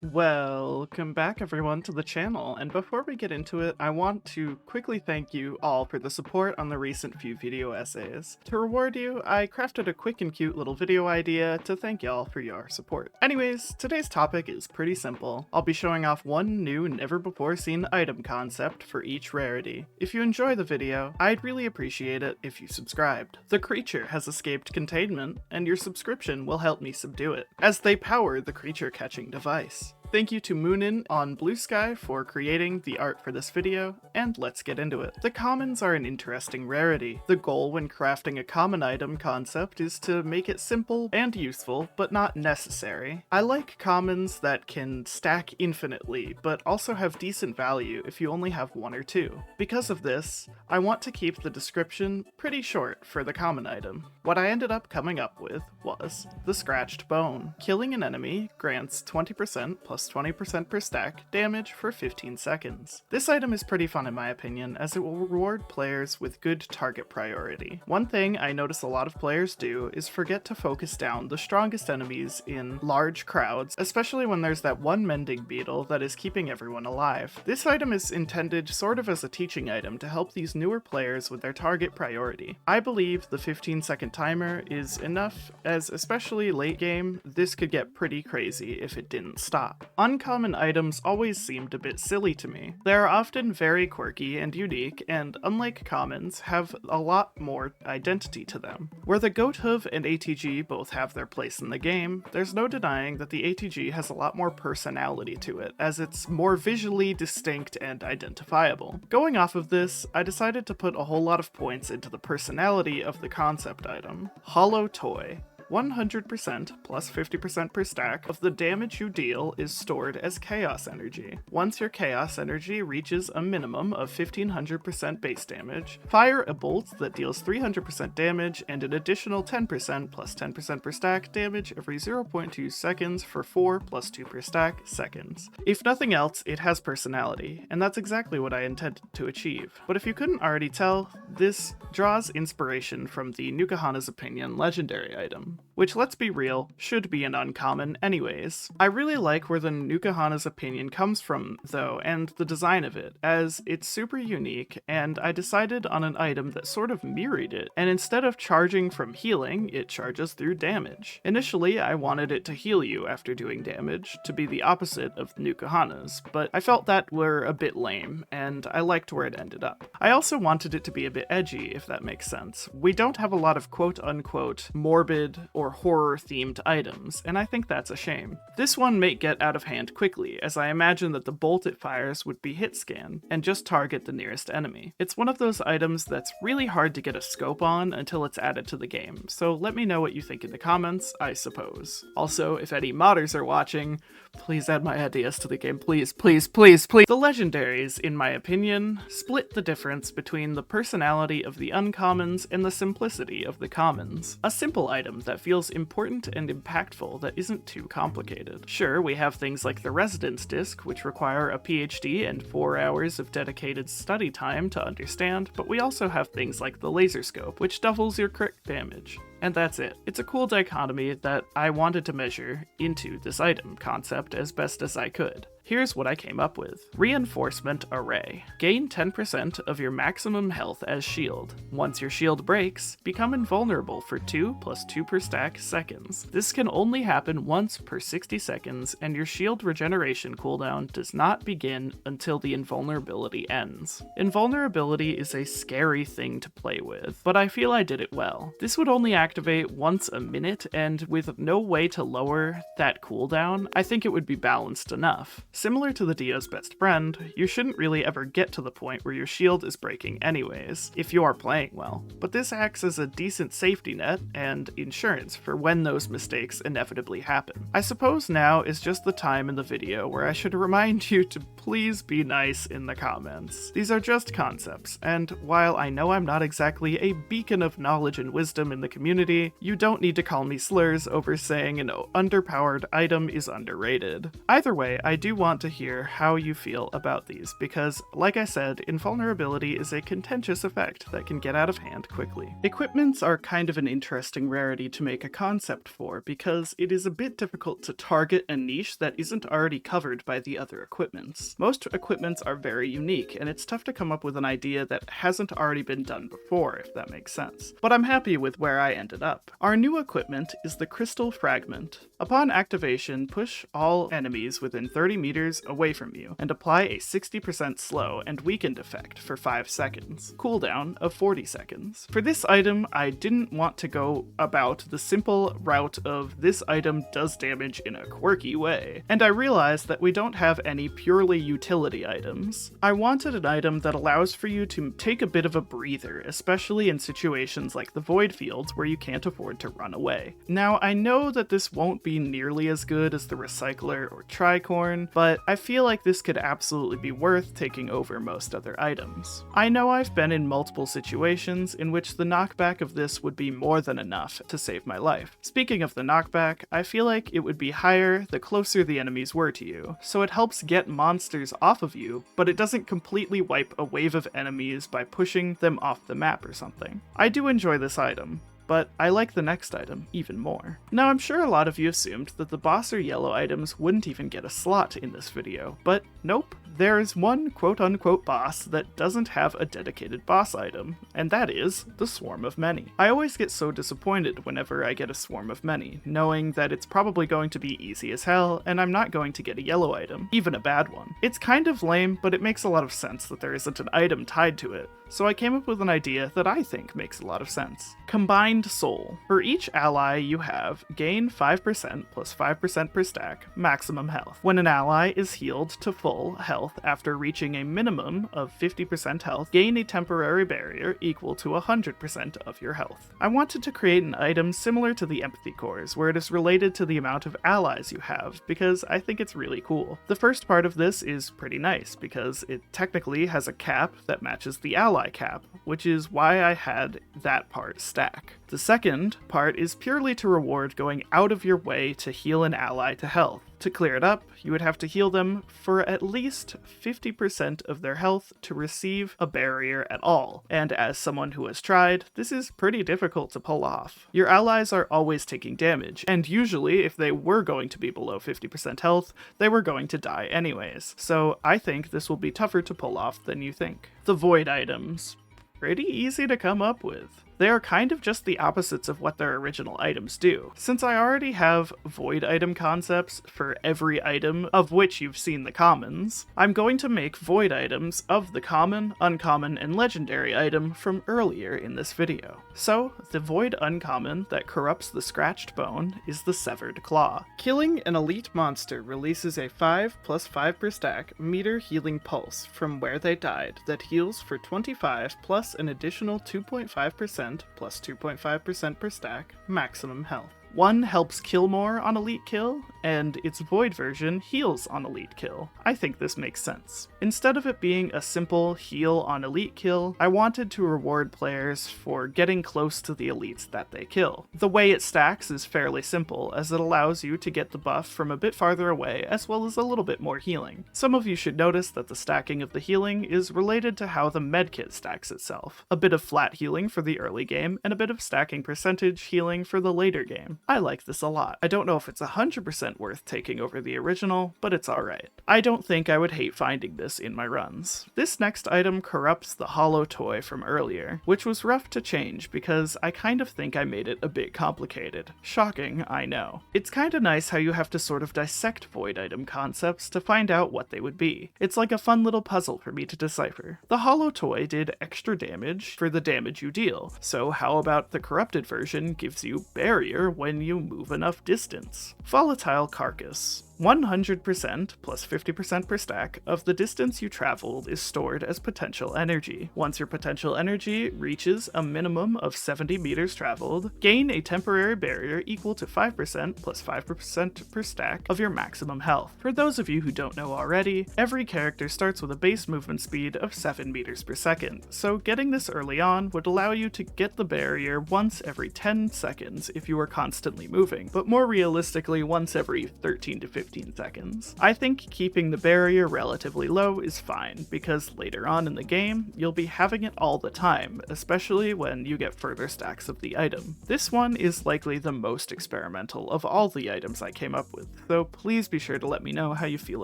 Welcome back everyone to the channel, and before we get into it, I want to quickly thank you all for the support on the recent few video essays. To reward you, I crafted a quick and cute little video idea to thank y'all for your support. Anyways, today's topic is pretty simple. I'll be showing off one new never before seen item concept for each rarity. If you enjoy the video, I'd really appreciate it if you subscribed. The creature has escaped containment, and your subscription will help me subdue it, as they power the creature catching device. Thank you to Moonin on Blue Sky for creating the art for this video, and let's get into it. The commons are an interesting rarity. The goal when crafting a common item concept is to make it simple and useful, but not necessary. I like commons that can stack infinitely, but also have decent value if you only have one or two. Because of this, I want to keep the description pretty short for the common item. What I ended up coming up with was the Scratched Bone. Killing an enemy grants 20% plus 20% per stack damage for 15 seconds. This item is pretty fun in my opinion, as it will reward players with good target priority. One thing I notice a lot of players do is forget to focus down the strongest enemies in large crowds, especially when there's that one mending beetle that is keeping everyone alive. This item is intended sort of as a teaching item to help these newer players with their target priority. I believe the 15-second timer is enough, as especially late game, this could get pretty crazy if it didn't stop. Uncommon items always seemed a bit silly to me. They are often very quirky and unique, and unlike commons, have a lot more identity to them. Where the Goat Hoof and ATG both have their place in the game, there's no denying that the ATG has a lot more personality to it, as it's more visually distinct and identifiable. Going off of this, I decided to put a whole lot of points into the personality of the concept item. Hollow Toy. 100% plus 50% per stack of the damage you deal is stored as chaos energy. Once your chaos energy reaches a minimum of 1500% base damage, fire a bolt that deals 300% damage and an additional 10% plus 10% per stack damage every 0.2 seconds for 4 plus 2 per stack seconds. If nothing else, it has personality, and that's exactly what I intended to achieve. But if you couldn't already tell, this draws inspiration from the Nukahana's Opinion legendary item, which, let's be real, should be an uncommon anyways. I really like where the Nukahana's Opinion comes from, though, and the design of it, as it's super unique, and I decided on an item that sort of mirrored it, and instead of charging from healing, it charges through damage. Initially, I wanted it to heal you after doing damage, to be the opposite of Nukahana's, but I felt that were a bit lame, and I liked where it ended up. I also wanted it to be a bit edgy, if that makes sense. We don't have a lot of quote-unquote morbid or horror-themed items, and I think that's a shame. This one may get out of hand quickly, as I imagine that the bolt it fires would be hit scan, and just target the nearest enemy. It's one of those items that's really hard to get a scope on until it's added to the game, so let me know what you think in the comments, I suppose. Also, if any modders are watching, please add my ideas to the game, please, please, please, please. The legendaries, in my opinion, split the difference between the personality of the uncommons and the simplicity of the commons. A simple item that feels important and impactful that isn't too complicated. Sure, we have things like the Residence Disc, which require a PhD and 4 hours of dedicated study time to understand, but we also have things like the Laser Scope, which doubles your crit damage. And that's it. It's a cool dichotomy that I wanted to measure into this item concept as best as I could. Here's what I came up with. Reinforcement Array. Gain 10% of your maximum health as shield. Once your shield breaks, become invulnerable for 2 plus 2 per stack seconds. This can only happen once per 60 seconds, and your shield regeneration cooldown does not begin until the invulnerability ends. Invulnerability is a scary thing to play with, but I feel I did it well. This would only activate once a minute, and with no way to lower that cooldown, I think it would be balanced enough. Similar to the Dio's best friend, you shouldn't really ever get to the point where your shield is breaking anyways, if you are playing well, but this acts as a decent safety net and insurance for when those mistakes inevitably happen. I suppose now is just the time in the video where I should remind you to please be nice in the comments. These are just concepts, and while I know I'm not exactly a beacon of knowledge and wisdom in the community, you don't need to call me slurs over saying an underpowered item is underrated. Either way, I do want want to hear how you feel about these because, like I said, invulnerability is a contentious effect that can get out of hand quickly. Equipments are kind of an interesting rarity to make a concept for because it is a bit difficult to target a niche that isn't already covered by the other equipments. Most equipments are very unique, and it's tough to come up with an idea that hasn't already been done before, if that makes sense. But I'm happy with where I ended up. Our new equipment is the Crystal Fragment. Upon activation, push all enemies within 30 meters away from you, and apply a 60% slow and weakened effect for 5 seconds. Cooldown of 40 seconds. For this item, I didn't want to go about the simple route of this item does damage in a quirky way, and I realized that we don't have any purely utility items. I wanted an item that allows for you to take a bit of a breather, especially in situations like the Void Fields where you can't afford to run away. Now, I know that this won't be nearly as good as the Recycler or Tricorn, but I feel like this could absolutely be worth taking over most other items. I know I've been in multiple situations in which the knockback of this would be more than enough to save my life. Speaking of the knockback, I feel like it would be higher the closer the enemies were to you, so it helps get monsters off of you, but it doesn't completely wipe a wave of enemies by pushing them off the map or something. I do enjoy this item, but I like the next item even more. Now, I'm sure a lot of you assumed that the boss or yellow items wouldn't even get a slot in this video, but nope. There is one quote-unquote boss that doesn't have a dedicated boss item, and that is the Swarm of Many. I always get so disappointed whenever I get a Swarm of Many, knowing that it's probably going to be easy as hell, and I'm not going to get a yellow item, even a bad one. It's kind of lame, but it makes a lot of sense that there isn't an item tied to it, so I came up with an idea that I think makes a lot of sense. Combined Soul. For each ally you have, gain 5% plus 5% per stack, maximum health. When an ally is healed to full health after reaching a minimum of 50% health, gain a temporary barrier equal to 100% of your health. I wanted to create an item similar to the Empathy Cores, where it is related to the amount of allies you have, because I think it's really cool. The first part of this is pretty nice, because it technically has a cap that matches the ally cap, which is why I had that part stack. The second part is purely to reward going out of your way to heal an ally to health. To clear it up, you would have to heal them for at least 50% of their health to receive a barrier at all, and as someone who has tried, this is pretty difficult to pull off. Your allies are always taking damage, and usually if they were going to be below 50% health, they were going to die anyways, so I think this will be tougher to pull off than you think. The Void items. Pretty easy to come up with. They are kind of just the opposites of what their original items do. Since I already have void item concepts for every item of which you've seen the commons, I'm going to make void items of the common, uncommon, and legendary item from earlier in this video. So, the void uncommon that corrupts the scratched bone is the Severed Claw. Killing an elite monster releases a 5 plus 5 per stack meter healing pulse from where they died that heals for 25 plus an additional 2.5% plus 2.5% per stack, maximum health. One helps kill more on elite kill, and its void version heals on elite kill. I think this makes sense. Instead of it being a simple heal on elite kill, I wanted to reward players for getting close to the elites that they kill. The way it stacks is fairly simple, as it allows you to get the buff from a bit farther away, as well as a little bit more healing. Some of you should notice that the stacking of the healing is related to how the medkit stacks itself. A bit of flat healing for the early game, and a bit of stacking percentage healing for the later game. I like this a lot. I don't know if it's 100% worth taking over the original, but it's alright. I don't think I would hate finding this in my runs. This next item corrupts the hollow toy from earlier, which was rough to change because I kind of think I made it a bit complicated. Shocking, I know. It's kinda nice how you have to sort of dissect void item concepts to find out what they would be. It's like a fun little puzzle for me to decipher. The hollow toy did extra damage for the damage you deal, so how about the corrupted version gives you barrier when you move enough distance? Volatile Carcass. 100% plus 50% per stack of the distance you traveled is stored as potential energy. Once your potential energy reaches a minimum of 70 meters traveled, gain a temporary barrier equal to 5% plus 5% per stack of your maximum health. For those of you who don't know already, every character starts with a base movement speed of 7 meters per second, so getting this early on would allow you to get the barrier once every 10 seconds if you were constantly moving, but more realistically once every 13 to 15 15 seconds. I think keeping the barrier relatively low is fine, because later on in the game, you'll be having it all the time, especially when you get further stacks of the item. This one is likely the most experimental of all the items I came up with, so please be sure to let me know how you feel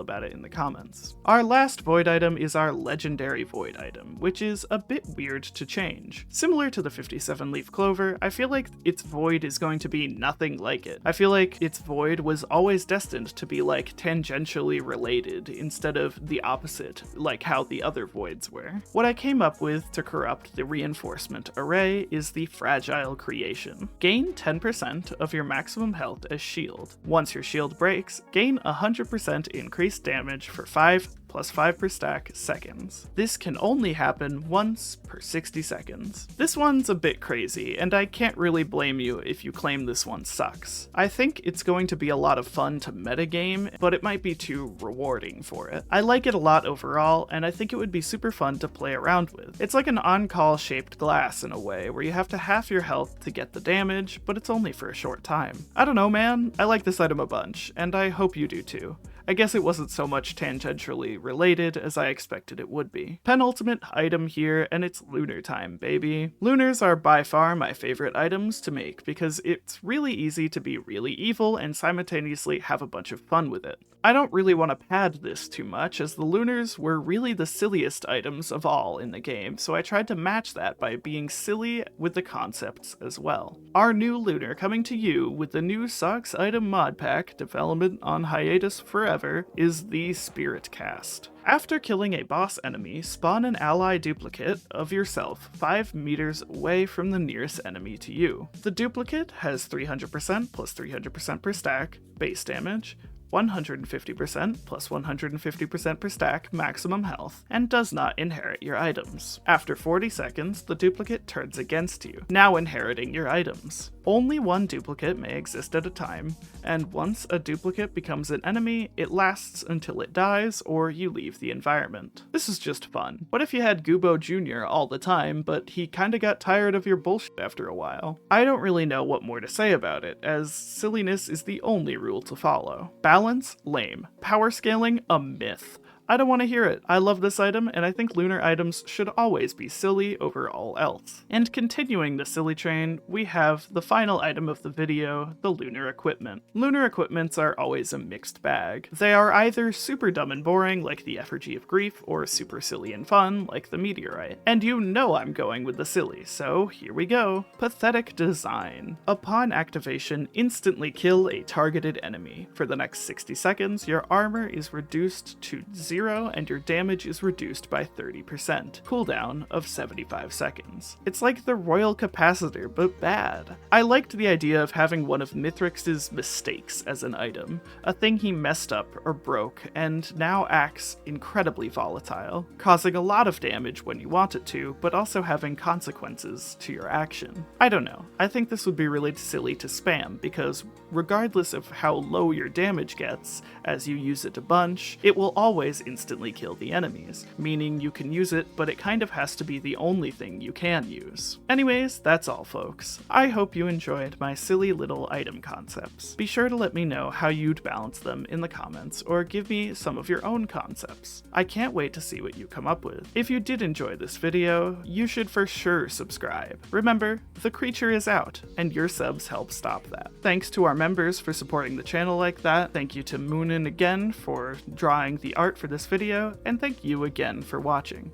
about it in the comments. Our last void item is our legendary void item, which is a bit weird to change. Similar to the 57 leaf clover, I feel like its void is going to be nothing like it. I feel like its void was always destined to be like tangentially related instead of the opposite, like how the other voids were. What I came up with to corrupt the reinforcement array is the fragile creation. Gain 10% of your maximum health as shield. Once your shield breaks, gain 100% increased damage for 5 plus 5 per stack seconds. This can only happen once per 60 seconds. This one's a bit crazy, and I can't really blame you if you claim this one sucks. I think it's going to be a lot of fun to metagame, but it might be too rewarding for it. I like it a lot overall, and I think it would be super fun to play around with. It's like an on-call shaped glass in a way, where you have to half your health to get the damage, but it's only for a short time. I don't know, man. I like this item a bunch, and I hope you do too. I guess it wasn't so much tangentially related as I expected it would be. Penultimate item here, and it's lunar time, baby. Lunars are by far my favorite items to make because it's really easy to be really evil and simultaneously have a bunch of fun with it. I don't really want to pad this too much, as the lunars were really the silliest items of all in the game, so I tried to match that by being silly with the concepts as well. Our new lunar coming to you with the new Socks item mod pack, development on hiatus forever, is the Spirit Cast. After killing a boss enemy, spawn an ally duplicate of yourself 5 meters away from the nearest enemy to you. The duplicate has 300% plus 300% per stack base damage, 150% plus 150% per stack maximum health, and does not inherit your items. After 40 seconds, the duplicate turns against you, now inheriting your items. Only one duplicate may exist at a time, and once a duplicate becomes an enemy, it lasts until it dies or you leave the environment. This is just fun. What if you had Gubo Jr. all the time, but he kinda got tired of your bullshit after a while? I don't really know what more to say about it, as silliness is the only rule to follow. Balance? Lame. Power scaling? A myth. I don't want to hear it. I love this item, and I think lunar items should always be silly over all else. And continuing the silly train, we have the final item of the video, the lunar equipment. Lunar equipments are always a mixed bag. They are either super dumb and boring, like the Effigy of Grief, or super silly and fun, like the Meteorite. And you know I'm going with the silly, so here we go. Pathetic design. Upon activation, instantly kill a targeted enemy. For the next 60 seconds, your armor is reduced to 0 and your damage is reduced by 30%. Cooldown of 75 seconds. It's like the Royal Capacitor, but bad. I liked the idea of having one of Mithrix's mistakes as an item, a thing he messed up or broke, and now acts incredibly volatile, causing a lot of damage when you want it to, but also having consequences to your action. I don't know, I think this would be really silly to spam, because regardless of how low your damage gets, as you use it a bunch, it will always instantly kill the enemies, meaning you can use it, but it kind of has to be the only thing you can use. Anyways, that's all folks. I hope you enjoyed my silly little item concepts. Be sure to let me know how you'd balance them in the comments, or give me some of your own concepts. I can't wait to see what you come up with. If you did enjoy this video, you should for sure subscribe. Remember, the creature is out, and your subs help stop that. Thanks to our members for supporting the channel like that. Thank you to Moonin again for drawing the art for this video, and thank you again for watching.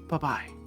Bye-bye.